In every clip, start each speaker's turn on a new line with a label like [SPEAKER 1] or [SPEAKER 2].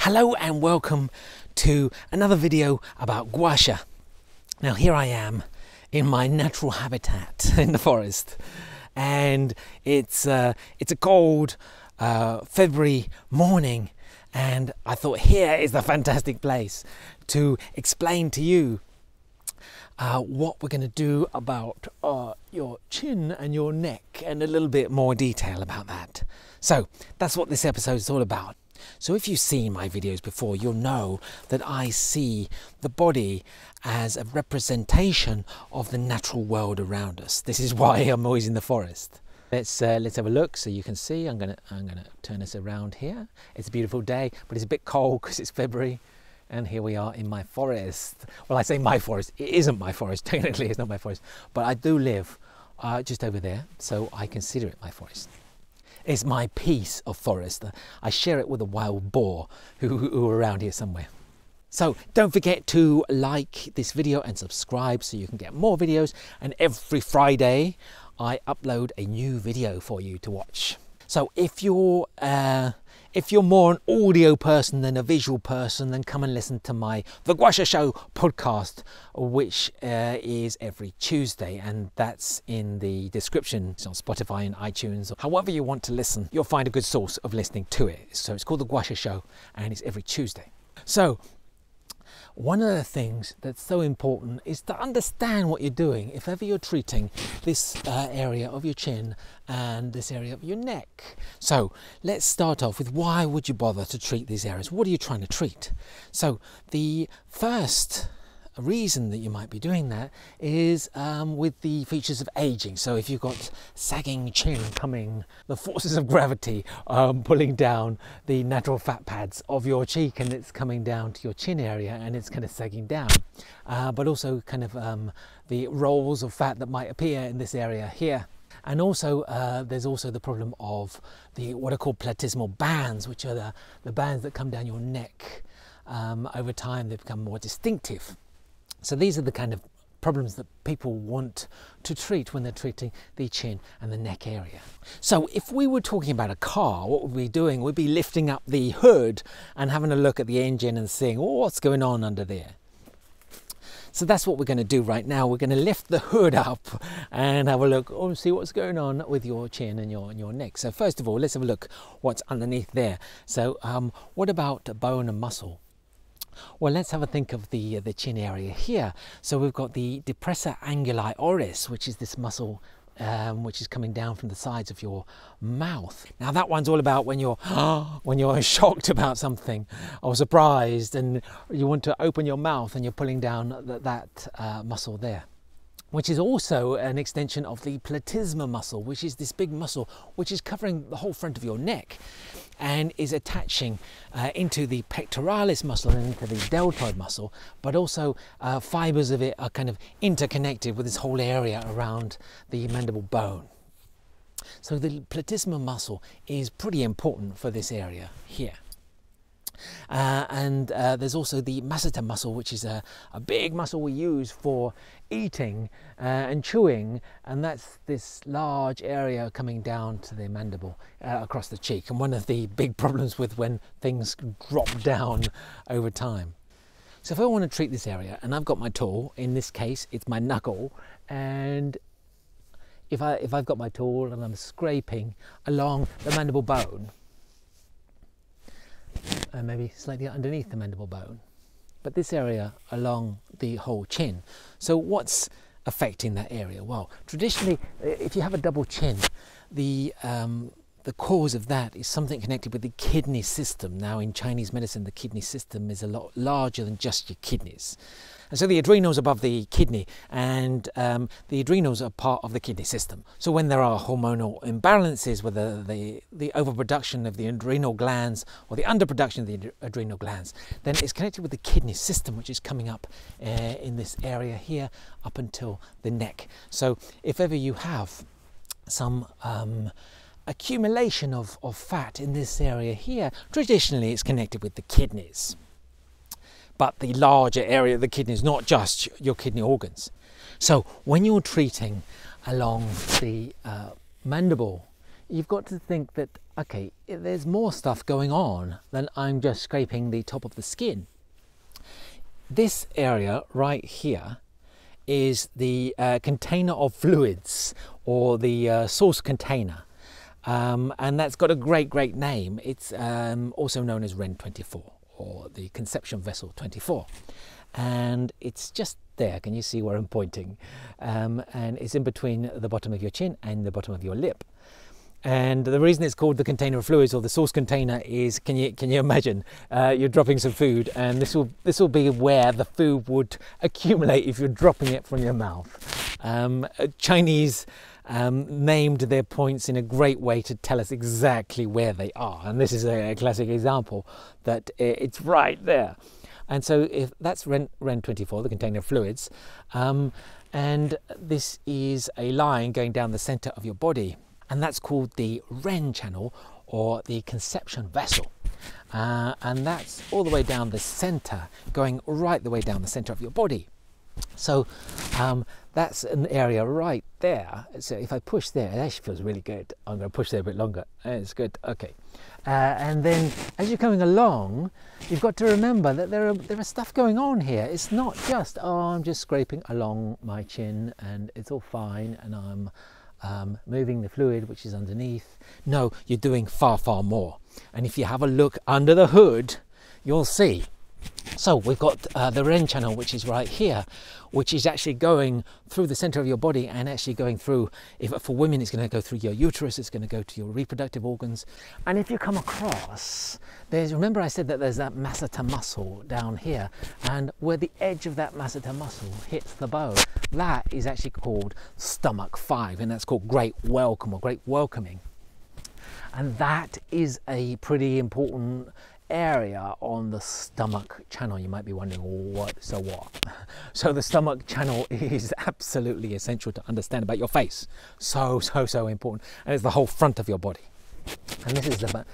[SPEAKER 1] Hello and welcome to another video about gua sha. Now here I am in my natural habitat in the forest, and it's a cold February morning, and I thought here is the fantastic place to explain to you what we're going to do about your chin and your neck, and a little bit more detail about that. So that's what this episode is all about. So if you've seen my videos before, you'll know that I see the body as a representation of the natural world around us. This is why I'm always in the forest. Let's have a look so you can see. I'm gonna turn this around here. It's a beautiful day, but it's a bit cold because it's February. And here we are in my forest. Well, I say my forest, it isn't my forest, technically it's not my forest, but I do live just over there, so I consider it my forest. It's my piece of forest. I share it with a wild boar who are around here somewhere. So don't forget to like this video and subscribe so you can get more videos, and every Friday I upload a new video for you to watch. So if you're more an audio person than a visual person, then come and listen to my The Gua Sha Show podcast, which is every Tuesday, and that's in the description. It's on Spotify and iTunes. However you want to listen, you'll find a good source of listening to it. So it's called The Gua Sha Show, and it's every Tuesday. So one of the things that's so important is to understand what you're doing if ever you're treating this area of your chin and this area of your neck. So let's start off with, why would you bother to treat these areas? What are you trying to treat? So the first reason that you might be doing that is with the features of aging. So if you've got sagging chin coming, the forces of gravity pulling down the natural fat pads of your cheek, and it's coming down to your chin area and it's kind of sagging down, but also kind of the rolls of fat that might appear in this area here. And also there's also the problem of the what are called platysmal bands, which are the bands that come down your neck. Over time they become more distinctive. So these are the kind of problems that people want to treat when they're treating the chin and the neck area. So if we were talking about a car, what would we be doing? We'd be lifting up the hood and having a look at the engine and seeing, oh, what's going on under there. So that's what we're going to do right now. We're going to lift the hood up and have a look, and see what's going on with your chin and your neck. So first of all, let's have a look what's underneath there. So what about bone and muscle? Well, let's have a think of the chin area here. So we've got the depressor anguli oris, which is this muscle which is coming down from the sides of your mouth. Now that one's all about when you're shocked about something or surprised, and you want to open your mouth and you're pulling down that muscle there, which is also an extension of the platysma muscle, which is this big muscle which is covering the whole front of your neck and is attaching into the pectoralis muscle and into the deltoid muscle, but also fibers of it are kind of interconnected with this whole area around the mandible bone. So the platysma muscle is pretty important for this area here. And there's also the masseter muscle, which is a big muscle we use for eating and chewing, and that's this large area coming down to the mandible across the cheek, and one of the big problems with when things drop down over time. So if I want to treat this area, and I've got my tool, in this case it's my knuckle, and if I've got my tool and I'm scraping along the mandible bone, and maybe slightly underneath the mandible bone, but this area along the whole chin. So what's affecting that area? Well, traditionally, if you have a double chin, the cause of that is something connected with the kidney system. Now in Chinese medicine, the kidney system is a lot larger than just your kidneys. And so the adrenals above the kidney, and the adrenals are part of the kidney system. So when there are hormonal imbalances, whether the overproduction of the adrenal glands or the underproduction of the adrenal glands, then it's connected with the kidney system, which is coming up in this area here up until the neck. So if ever you have some accumulation of fat in this area here, traditionally it's connected with the kidneys. But the larger area of the kidneys, not just your kidney organs. So when you're treating along the mandible, you've got to think that, okay, there's more stuff going on than I'm just scraping the top of the skin. This area right here is the container of fluids, or the source container. And that's got a great name. It's also known as REN 24, or the conception vessel 24. And it's just there. Can you see where I'm pointing? And it's in between the bottom of your chin and the bottom of your lip. And the reason it's called the container of fluids, or the source container, is can you imagine you're dropping some food, and this will be where the food would accumulate if you're dropping it from your mouth. Chinese named their points in a great way to tell us exactly where they are, and this is a classic example that it's right there. And so if that's REN 24, the container of fluids, and this is a line going down the center of your body. And that's called the REN channel, or the conception vessel. And that's all the way down the center, going right the way down the center of your body. So that's an area right there. So if I push there, it actually feels really good. I'm going to push there a bit longer. It's good. Okay. And then as you're coming along, you've got to remember that there are stuff going on here. It's not just, oh, I'm just scraping along my chin and it's all fine and I'm moving the fluid which is underneath. No, you're doing far more. And if you have a look under the hood, you'll see. So we've got the REN channel, which is right here, which is actually going through the center of your body and actually going through, if for women, it's going to go through your uterus, it's going to go to your reproductive organs. And if you come across, remember I said that there's that masseter muscle down here, and where the edge of that masseter muscle hits the bone, that is actually called stomach 5, and that's called great welcome, or great welcoming. And that is a pretty important area on the stomach channel. You might be wondering, what? So the stomach channel is absolutely essential to understand about your face. So important, and it's the whole front of your body. And this is the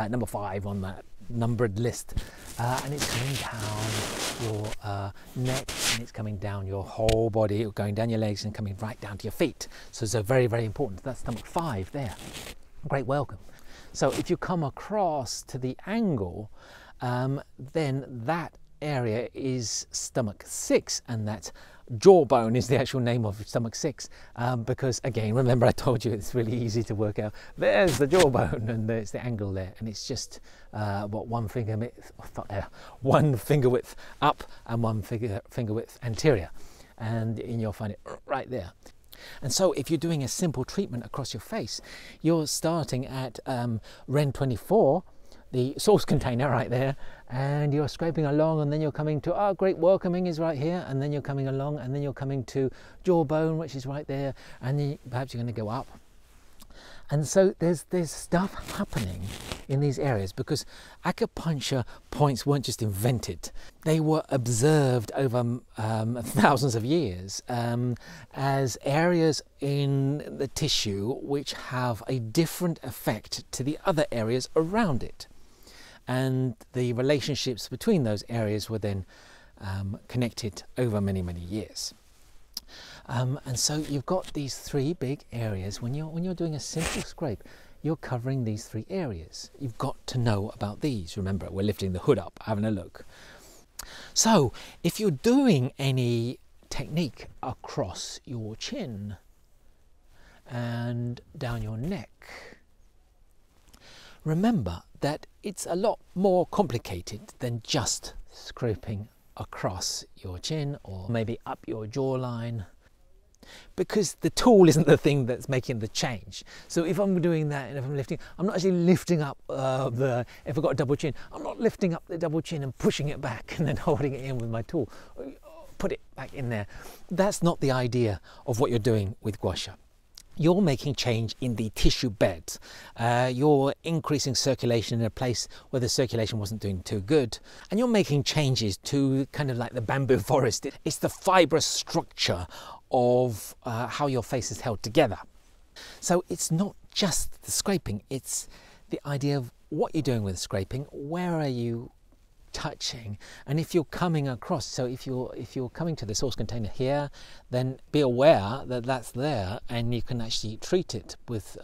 [SPEAKER 1] number 5 on that numbered list, and it's coming down your neck, and it's coming down your whole body, going down your legs and coming right down to your feet. So it's very important. That's stomach 5 there. Great welcome. So if you come across to the angle, then that area is stomach 6, and that jawbone is the actual name of stomach 6, because again, remember I told you it's really easy to work out. There's the jawbone, and there's the angle there, and it's just one finger width up and one finger width anterior, and you'll find it right there. And so if you're doing a simple treatment across your face, you're starting at REN 24, the source container right there, and you're scraping along, and then you're coming to, great welcoming is right here, and then you're coming along, and then you're coming to jawbone, which is right there, and then perhaps you're going to go up. And so there's stuff happening in these areas, because acupuncture points weren't just invented. They were observed over thousands of years as areas in the tissue which have a different effect to the other areas around it. And the relationships between those areas were then connected over many years. And so you've got these 3 big areas. When you're doing a simple scrape, you're covering these 3 areas. You've got to know about these. Remember, we're lifting the hood up, having a look. So if you're doing any technique across your chin and down your neck, remember that it's a lot more complicated than just scraping across your chin or maybe up your jawline, because the tool isn't the thing that's making the change. So if I'm doing that and if I'm lifting, I'm not actually lifting up if I've got a double chin, I'm not lifting up the double chin and pushing it back and then holding it in with my tool. Put it back in there. That's not the idea of what you're doing with gua sha. You're making change in the tissue bed. You're increasing circulation in a place where the circulation wasn't doing too good. And you're making changes to kind of like the bamboo forest. It's the fibrous structure of how your face is held together. So it's not just the scraping, it's the idea of what you're doing with scraping. Where are you touching? And if you're coming across, so if you're coming to the source container here, then be aware that that's there, and you can actually treat it with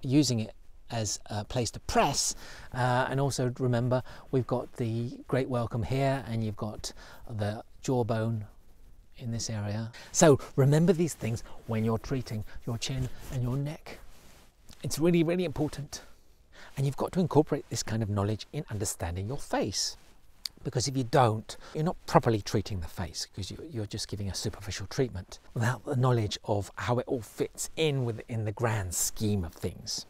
[SPEAKER 1] using it as a place to press, and also remember we've got the great welcome here, and you've got the jawbone in this area. So remember these things when you're treating your chin and your neck. It's really, really important. And you've got to incorporate this kind of knowledge in understanding your face. Because if you don't, you're not properly treating the face, because you're just giving a superficial treatment without the knowledge of how it all fits in within the grand scheme of things.